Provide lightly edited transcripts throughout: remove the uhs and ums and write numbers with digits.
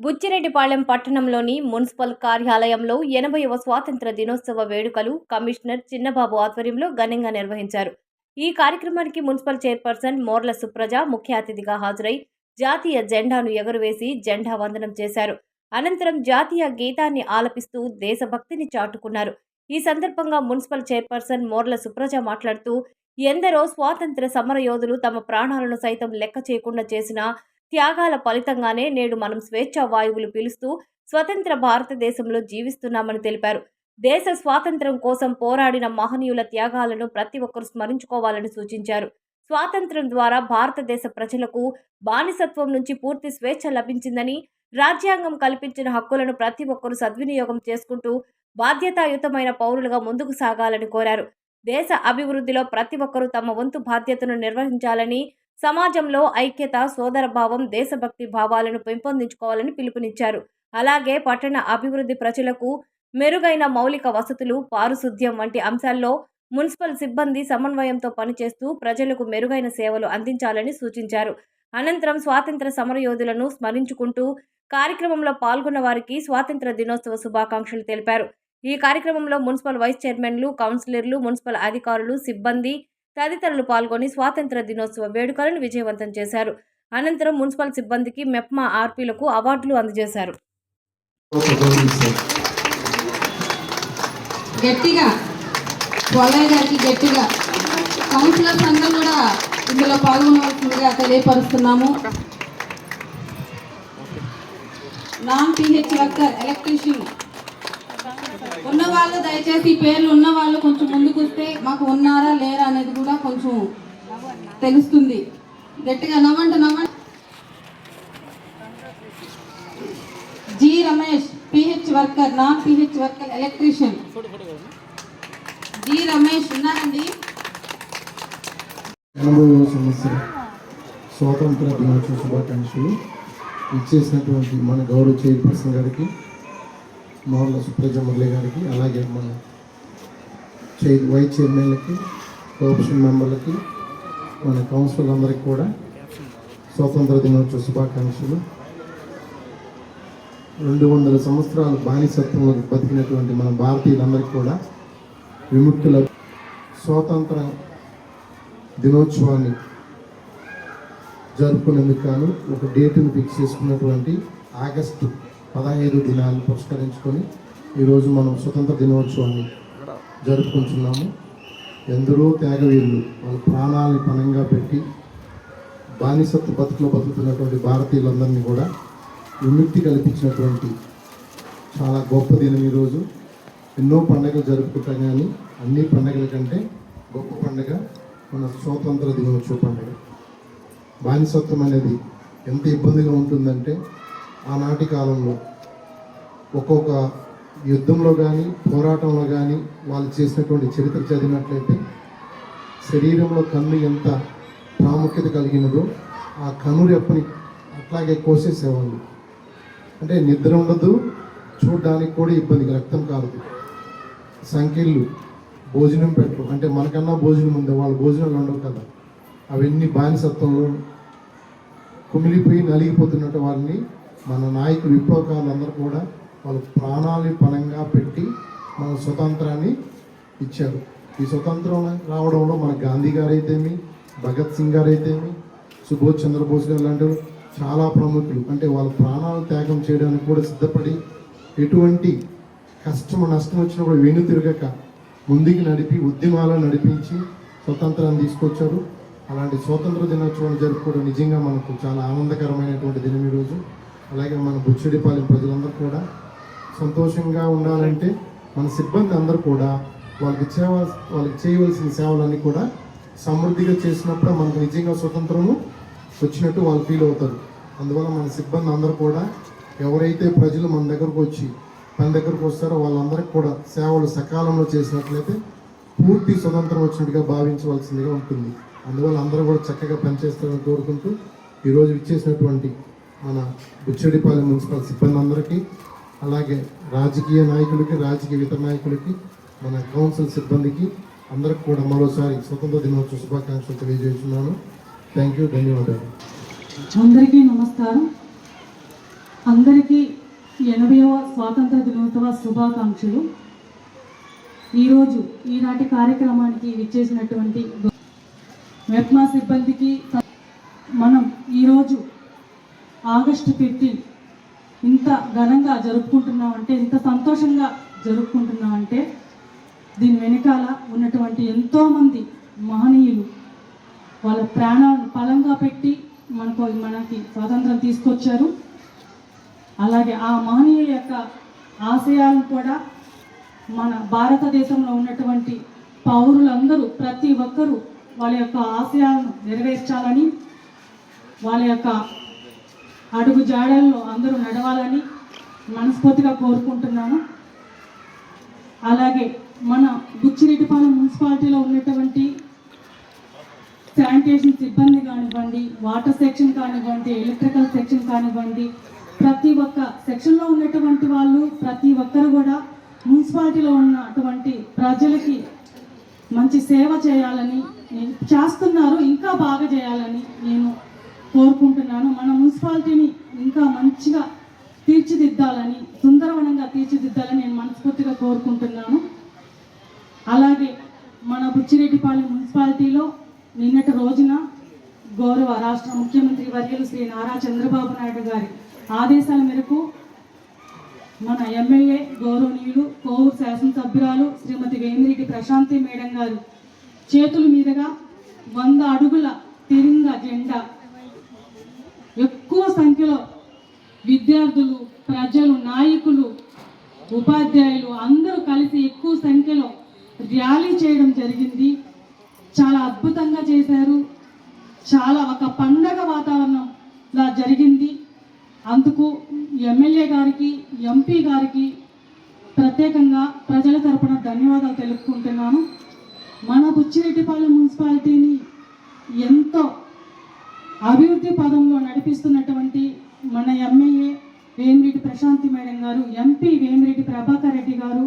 బుచ్చిరెడ్డిపాళెం పట్టణంలోని మున్సిపల్ కార్యాలయంలో 80వ స్వాతంత్ర దినోత్సవ వేడుకలు కమిషనర్ చిన్నబాబు ఆధ్వర్యంలో ఘనంగా నిర్వహించారు. ఈ కార్యక్రమానికి మున్సిపల్ చైర్పర్సన్ మోర్ల సుప్రజ ముఖ్య అతిథిగా హాజరై జాతీయ జెండాను ఎగురవేసి జెండా వందనం చేశారు. అనంతరం జాతీయ గీతాన్ని ఆలపిస్తూ దేశభక్తిని చాటుకున్నారు. ఈ సందర్భంగా మున్సిపల్ చైర్పర్సన్ మోర్ల సుప్రజ మాట్లాడుతూ, ఎందరో స్వాతంత్ర సమరయోధులు తమ ప్రాణాలను సైతం లెక్క చేయకుండా చేసిన త్యాగాల ఫలితంగానే నేడు మనం స్వేచ్ఛా వాయువులు పీలుస్తూ స్వతంత్ర భారతదేశంలో జీవిస్తున్నామని తెలిపారు. దేశ స్వాతంత్ర్యం కోసం పోరాడిన మహనీయుల త్యాగాలను ప్రతి ఒక్కరూ స్మరించుకోవాలని సూచించారు. స్వాతంత్ర్యం ద్వారా భారతదేశ ప్రజలకు బానిసత్వం నుంచి పూర్తి స్వేచ్ఛ లభించిందని, రాజ్యాంగం కల్పించిన హక్కులను ప్రతి ఒక్కరూ సద్వినియోగం చేసుకుంటూ బాధ్యతాయుతమైన పౌరులుగా ముందుకు సాగాలని కోరారు. దేశ అభివృద్ధిలో ప్రతి ఒక్కరూ తమ వంతు బాధ్యతను నిర్వహించాలని, సమాజంలో ఐక్యత, సోదరభావం, దేశభక్తి భావాలను పెంపొందించుకోవాలని పిలుపునిచ్చారు. అలాగే పట్టణ అభివృద్ధి, ప్రజలకు మెరుగైన మౌలిక వసతులు, పారిశుద్ధ్యం వంటి అంశాల్లో మున్సిపల్ సిబ్బంది సమన్వయంతో పనిచేస్తూ ప్రజలకు మెరుగైన సేవలు అందించాలని సూచించారు. అనంతరం స్వాతంత్ర సమరయోధులను స్మరించుకుంటూ కార్యక్రమంలో పాల్గొన్న వారికి స్వాతంత్ర దినోత్సవ శుభాకాంక్షలు తెలిపారు. ఈ కార్యక్రమంలో మున్సిపల్ వైస్ చైర్మన్లు, కౌన్సిలర్లు, మున్సిపల్ అధికారులు, సిబ్బంది తదితరులు పాల్గొని స్వాతంత్ర దినోత్సవ వేడుకలను విజయవంతం చేశారు. అనంతరం మున్సిపల్ సిబ్బందికి మెప్మా ఆర్పీలకు అవార్డులు అందజేశారు. గట్టిగా పోలయ్య గారికి గట్టిగా కౌన్సిలర్స్ అందరూ కూడా ఇందులో పాల్గొనవలసిందిగా తెలియపరుస్తున్నాము. నాన్ పిహెచ్ వర్కర్ ఎలక్ట్రీషియన్ ఉన్నవాళ్ళు దయచేసి పేర్లు ఉన్నవాళ్ళు కొంచెం ముందుకు వస్తే మాకు ఉన్నారా లేరా అనేది కూడా కొంచెం తెలుస్తుంది. గట్టిగా నవ్వండి. G Ramesh pH worker, non pH worker electrician. G Ramesh ఉన్నారండి. 80వ సంవత్సరం స్వాతంత్ర దినోత్సవ శుభాకాంక్షలు ఇచ్చేసినటువంటి మన గౌరవ చైర్పర్సన్ గారికి, మోర్ల సుప్రజ మురళి గారికి, అలాగే మన వైస్ చైర్మన్లకి, కోఆపరేషన్ మెంబర్లకి, మన కౌన్సిల్ అందరికీ కూడా స్వాతంత్ర దినోత్సవ శుభాకాంక్షలు. 200 సంవత్సరాలు బానిసత్వంలో బతికినటువంటి మన భారతీయులందరికీ కూడా విముక్తుల స్వాతంత్ర దినోత్సవాన్ని జరుపుకునేందుకు గాను ఒక డేటును ఫిక్స్ చేసుకున్నటువంటి ఆగస్టు 15 దినాన్ని పురస్కరించుకొని ఈరోజు మనం స్వతంత్ర దినోత్సవాన్ని జరుపుకుంటున్నాము. ఎందరో త్యాగవీరులు వాళ్ళ ప్రాణాలని పణంగా పెట్టి బానిసత్వ బతుకులో బతుకుతున్నటువంటి భారతీయులందరినీ కూడా విముక్తి కల్పించినటువంటి చాలా గొప్ప దినం ఈరోజు. ఎన్నో పండుగలు జరుపుకుంటాం, కానీ అన్ని పండుగల కంటే గొప్ప పండుగ మన స్వాతంత్ర దినోత్సవ పండుగ. బానిసత్వం అనేది ఎంత ఇబ్బందిగా ఉంటుందంటే, ఆనాటి కాలంలో ఒక్కొక్క యుద్ధంలో కానీ పోరాటంలో కానీ వాళ్ళు చేసినటువంటి చరిత్ర చదివినట్లయితే శరీరంలో కన్ను ఎంత ప్రాముఖ్యత కలిగినదో ఆ కన్ను రెప్పని అట్లాగే కోసేసేవాళ్ళు. అంటే నిద్ర ఉండదు, చూడడానికి కూడా ఇబ్బంది, రక్తం కారదు, సంఖ్యలు, భోజనం పెట్టరు. అంటే మనకన్నా భోజనం ఉంది, వాళ్ళ భోజనాలు ఉండవు కదా. అవన్నీ బానిసత్వంలో కుమిలిపోయి నలిగిపోతున్నట్టు వాళ్ళని మన నాయకులు, విప్లవకారులు అందరూ కూడా వాళ్ళ ప్రాణాలని పణంగా పెట్టి మన స్వతంత్రాన్ని ఇచ్చారు. ఈ స్వతంత్రం రావడంలో మన గాంధీ గారు అయితేమి, భగత్ సింగ్ గారు అయితేమి, సుభాష్ చంద్రబోస్ గారు లాంటి చాలా ప్రముఖులు అంటే వాళ్ళ ప్రాణాలు త్యాగం చేయడానికి కూడా సిద్ధపడి ఎటువంటి కష్టం నష్టం వచ్చినప్పుడు వెను తిరగక ముందుకు నడిపి ఉద్యమాలను నడిపించి స్వతంత్రాన్ని తీసుకొచ్చారు. అలాంటి స్వాతంత్ర దినోత్సవాన్ని జరుపుకోవడం నిజంగా మనకు చాలా ఆనందకరమైనటువంటి దినం ఈరోజు. అలాగే మన బుచ్చిరెడ్డిపాళెం ప్రజలందరూ కూడా సంతోషంగా ఉండాలంటే మన సిబ్బంది అందరూ కూడా వాళ్ళకి చేయవలసిన సేవలన్నీ కూడా సమృద్ధిగా చేసినప్పుడు మనకు నిజంగా స్వతంత్రము వచ్చినట్టు వాళ్ళు ఫీల్ అవుతారు. అందువల్ల మన సిబ్బంది అందరూ కూడా ఎవరైతే ప్రజలు మన దగ్గరకు వచ్చి పని దగ్గరకు వస్తారో వాళ్ళందరికీ కూడా సేవలు సకాలంలో చేసినట్లయితే పూర్తి స్వతంత్రం వచ్చినట్టుగా భావించవలసిందిగా ఉంటుంది. అందువల్ల అందరూ కూడా చక్కగా పనిచేస్తారని కోరుకుంటూ ఈరోజు ఇచ్చేసినటువంటి మన బుచ్చిరెడ్డిపాళెం మున్సిపల్ సిబ్బంది అందరికీ, అలాగే రాజకీయ నాయకులకి, ఇతర నాయకులకి, మన కౌన్సిల్ సిబ్బందికి అందరికి కూడా మరోసారి స్వతంత్ర దినోత్సవ శుభాకాంక్షలు తెలియజేస్తున్నాను. థ్యాంక్ యూ, ధన్యవాదాలు. అందరికీ నమస్కారం. అందరికీ 80వ స్వాతంత్ర దినోత్సవ శుభాకాంక్షలు. ఈరోజు ఈనాటి కార్యక్రమానికి విచ్చేసినటువంటి మెప్మా సిబ్బందికి మనం ఈరోజు ఆగస్టు 15 ఇంత ఘనంగా జరుపుకుంటున్నామంటే, ఇంత సంతోషంగా జరుపుకుంటున్నామంటే దీని వెనకాల ఉన్నటువంటి ఎంతోమంది మహనీయులు వాళ్ళ ప్రాణాలను పలంగా పెట్టి మనకి స్వాతంత్రం తీసుకొచ్చారు. అలాగే ఆ మహనీయుల యొక్క ఆశయాలను కూడా మన భారతదేశంలో ఉన్నటువంటి పౌరులందరూ ప్రతి ఒక్కరూ వాళ్ళ యొక్క ఆశయాలను నెరవేర్చాలని, వాళ్ళ యొక్క అడుగు జాడల్లో అందరూ నడవాలని మనస్ఫూర్తిగా కోరుకుంటున్నాను. అలాగే మన బుచ్చిరెడ్డిపాలెం మున్సిపాలిటీలో ఉన్నటువంటి శానిటేషన్ సిబ్బంది కానివ్వండి, వాటర్ సెక్షన్ కానివ్వండి, ఎలక్ట్రికల్ సెక్షన్ కానివ్వండి, ప్రతి ఒక్క సెక్షన్లో ఉన్నటువంటి వాళ్ళు ప్రతి ఒక్కరు కూడా మున్సిపాలిటీలో ఉన్నటువంటి ప్రజలకి మంచి సేవ చేయాలని చేస్తున్నారు, ఇంకా బాగా చేయాలని నేను కోరుకుంటున్నాను. మన మున్సిపాలిటీని ఇంకా మంచిగా తీర్చిదిద్దాలని, సుందరవనంగా తీర్చిదిద్దాలని నేను మనస్ఫూర్తిగా కోరుకుంటున్నాను. అలాగే మన బుచ్చిరెడ్డిపాలెం మున్సిపాలిటీలో నిన్నటి రోజున గౌరవ రాష్ట్ర ముఖ్యమంత్రి వర్యులు శ్రీ నారా చంద్రబాబు నాయుడు గారి ఆదేశాల మేరకు మన ఎమ్మెల్యే గౌరవనీయులు కోవూరు శాసనసభ్యురాలు శ్రీమతి వేమిరెడ్డి ప్రశాంతి మేడం గారు చేతుల మీదుగా 100 అడుగుల తిరంగా జెండా ఎక్కువ సంఖ్యలో విద్యార్థులు, ప్రజలు, నాయకులు, ఉపాధ్యాయులు అందరూ కలిసి ఎక్కువ సంఖ్యలో ర్యాలీ చేయడం జరిగింది. చాలా అద్భుతంగా చేశారు. చాలా ఒక పండగ వాతావరణంలా జరిగింది. అందుకు ఎమ్మెల్యే గారికి, ఎంపీ గారికి ప్రత్యేకంగా ప్రజల తరపున ధన్యవాదాలు తెలుపుకుంటున్నాను. మన బుచ్చిరెడ్డిపాలెం మున్సిపాలిటీని ఎంతో అభివృద్ధి పదంలో నడిపిస్తున్నటువంటి మన ఎమ్మెల్యే వేమిరెడ్డి ప్రశాంతి మేడం గారు, ఎంపీ వేమిరెడ్డి ప్రభాకర్ రెడ్డి గారు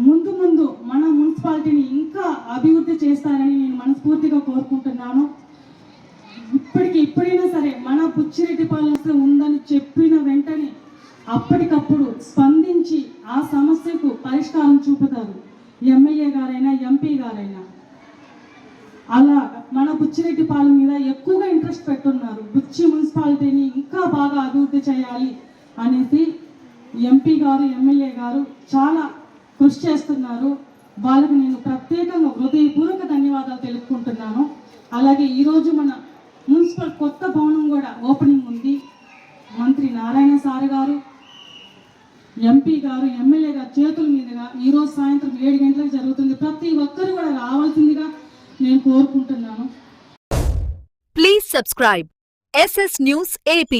ముందు ముందు మన మున్సిపాలిటీని ఇంకా అభివృద్ధి చేస్తారని నేను మనస్ఫూర్తిగా కోరుకుంటున్నాను. ఇప్పుడైనా సరే మన బుచ్చిరెడ్డిపాలెం ఉందని చెప్పిన వెంటనే అప్పటికప్పుడు స్పందించి ఆ సమస్యకు పరిష్కారం చూపుతారు ఎమ్మెల్యే గారైనా, ఎంపీ గారైనా. అలా మన బుచ్చిరెడ్డిపాలెం మీద ఎక్కువగా ఇంట్రెస్ట్ పెట్టున్నారు. బుచ్చి మున్సిపాలిటీని ఇంకా బాగా అభివృద్ధి చేయాలి అనేసి ఎంపీ గారు, ఎమ్మెల్యే గారు చాలా కృషి చేస్తున్నారు. వాళ్ళకి నేను ప్రత్యేకంగా హృదయపూర్వక ధన్యవాదాలు తెలుపుకుంటున్నాను. అలాగే ఈరోజు మన మున్సిపల్ కొత్త భవనం కూడా ఓపెనింగ్ ఉంది. మంత్రి నారాయణ సార్ గారు, ఎంపీ గారు, ఎమ్మెల్యే గారు చేతుల మీదుగా ఈరోజు సాయంత్రం 7 గంటలకు జరుగుతుంది. ప్రతి ఒక్కరు కూడా రావాల్సిందిగా నేను కోరుకుంటున్నాను. Please subscribe SS News AP.